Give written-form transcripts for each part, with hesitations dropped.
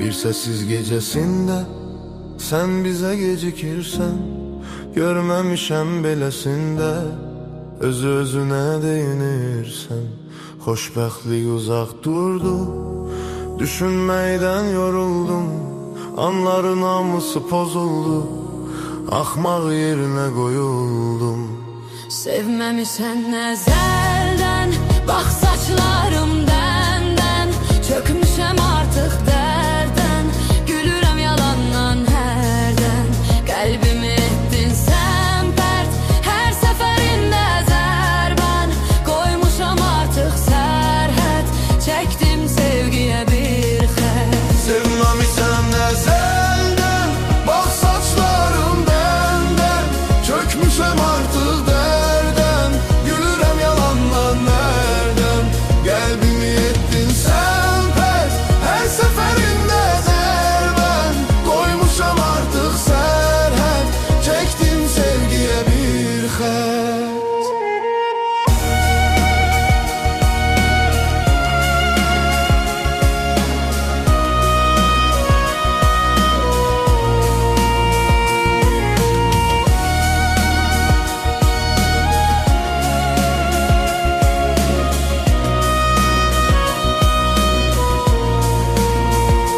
Bir sessiz gecesinde sen bize gecikirsen, görmemişem belesinde özü özüne değinirsen. Xoşbəxtlik uzaq durdu, düşünməkdən yoruldum. Anların hamısı pozuldu, axmaq yerinə qoyuldum. Sevməmişən əzəldən, bax saçlarım dəndən. Çökmüşəm artıq dərdən, gülürəm yalandan hərdən. Qəlbimi etdin sən pərt, hər səfərində zərbən. Qoymuşam artıq sərhəd, çəkdim sevgiyə bir xət. Sevməmişən əzəldən, bax saçlarım dəndən. Çökmüşəm artıq dərdən, gülürəm yalandan hərdən. Qəlbimi etdin sən pərt, hər səfərində zərbən. Qoymuşam artıq sərhəd, çəkdim sevgiyə bir xət.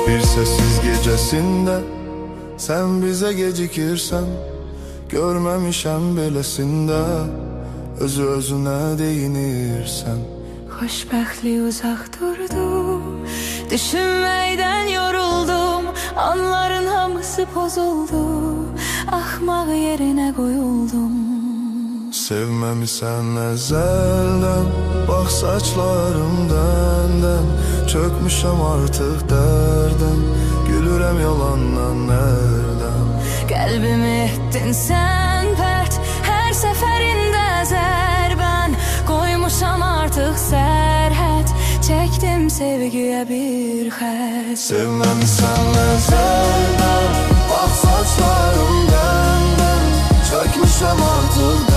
Bir sessiz gecesinde sen bize gecikirsen, görmemişem belesinde özü özüne değinirsen. Xoşbəxtlik uzaq durdu, düşünməkdən yoruldum. Anların hamısı pozuldu, axmaq yerinə qoyuldum. Sevməmişsən əzəldən, bax saçlarım dəndən. Çökmüşəm artıq dərdən, gülürəm yalandan nərdən. Qəlbimi etdin sən pərt, hər səfərində zərbən. Qoymuşam artıq sərhəd, çəkdim sevgiyə bir xət. Sevməmişsən əzəldən, bax saçlarım dəndən. Çökmüşəm artıq